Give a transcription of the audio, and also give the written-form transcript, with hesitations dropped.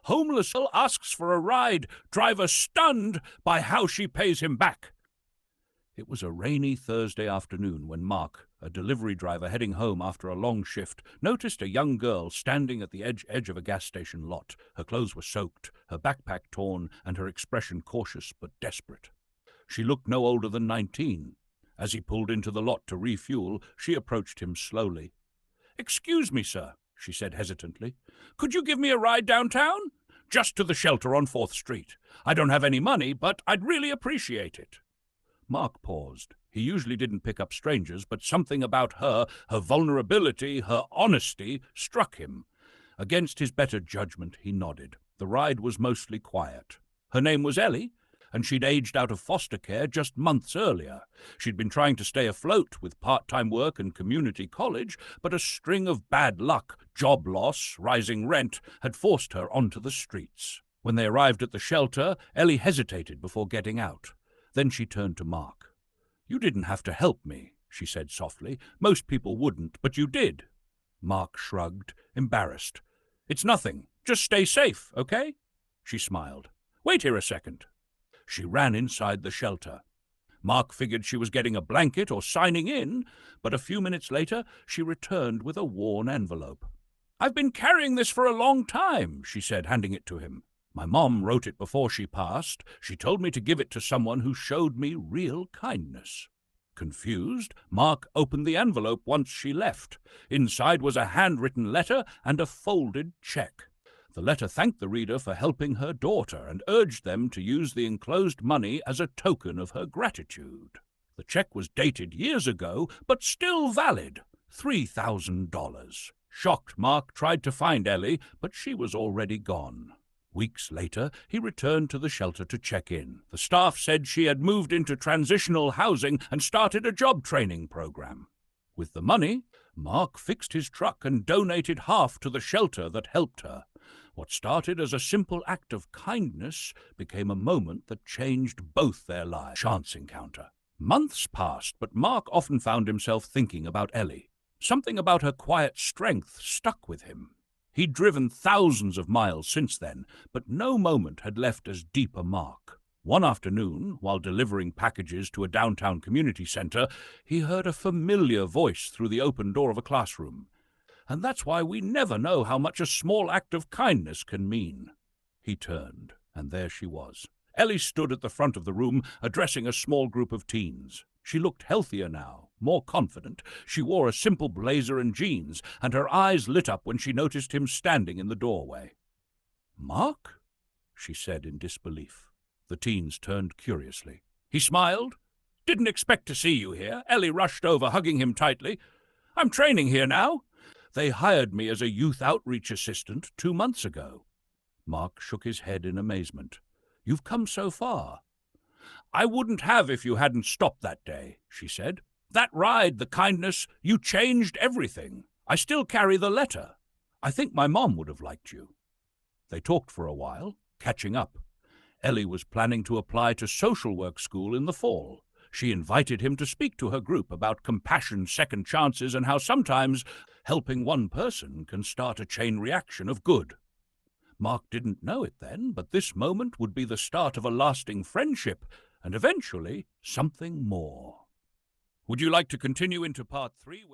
Homeless girl asks for a ride, driver stunned by how she pays him back. It was a rainy Thursday afternoon when Mark, a delivery driver heading home after a long shift, noticed a young girl standing at the edge of a gas station lot. Her clothes were soaked, her backpack torn, and her expression cautious but desperate. She looked no older than 19. As he pulled into the lot to refuel, she approached him slowly. "Excuse me, sir," she said hesitantly. "Could you give me a ride downtown? Just to the shelter on 4th Street. I don't have any money, but I'd really appreciate it." Mark paused. He usually didn't pick up strangers, but something about her vulnerability, her honesty, struck him. Against his better judgment, he nodded. The ride was mostly quiet. Her name was Ellie, and she'd aged out of foster care just months earlier. She'd been trying to stay afloat with part-time work and community college, but a string of bad luck, job loss, rising rent, had forced her onto the streets. When they arrived at the shelter, Ellie hesitated before getting out. Then she turned to Mark. "You didn't have to help me," she said softly. "Most people wouldn't, but you did." Mark shrugged, embarrassed. "It's nothing. Just stay safe, okay?" She smiled. "Wait here a second." She ran inside the shelter. Mark figured she was getting a blanket or signing in, but a few minutes later she returned with a worn envelope. "I've been carrying this for a long time," she said, handing it to him. "My mom wrote it before she passed. She told me to give it to someone who showed me real kindness." Confused, Mark opened the envelope once she left. Inside was a handwritten letter and a folded check. The letter thanked the reader for helping her daughter and urged them to use the enclosed money as a token of her gratitude. The check was dated years ago, but still valid, $3,000. Shocked, Mark tried to find Ellie, but she was already gone. Weeks later, he returned to the shelter to check in. The staff said she had moved into transitional housing and started a job training program. With the money, Mark fixed his truck and donated half to the shelter that helped her. What started as a simple act of kindness became a moment that changed both their lives. Chance encounter. Months passed, but Mark often found himself thinking about Ellie. Something about her quiet strength stuck with him. He'd driven thousands of miles since then, but no moment had left as deep a mark. One afternoon, while delivering packages to a downtown community center, he heard a familiar voice through the open door of a classroom. "And that's why we never know how much a small act of kindness can mean." He turned, and there she was. Ellie stood at the front of the room, addressing a small group of teens. She looked healthier now, more confident. She wore a simple blazer and jeans, and her eyes lit up when she noticed him standing in the doorway. "Mark?" she said in disbelief. The teens turned curiously. He smiled. "Didn't expect to see you here." Ellie rushed over, hugging him tightly. "I'm training here now. They hired me as a youth outreach assistant 2 months ago." Mark shook his head in amazement. "You've come so far." "I wouldn't have if you hadn't stopped that day," she said. "That ride, the kindness, you changed everything. I still carry the letter. I think my mom would have liked you." They talked for a while, catching up. Ellie was planning to apply to social work school in the fall. She invited him to speak to her group about compassion, second chances, and how sometimes helping one person can start a chain reaction of good. Mark didn't know it then, but this moment would be the start of a lasting friendship, and eventually something more. Would you like to continue into part 3?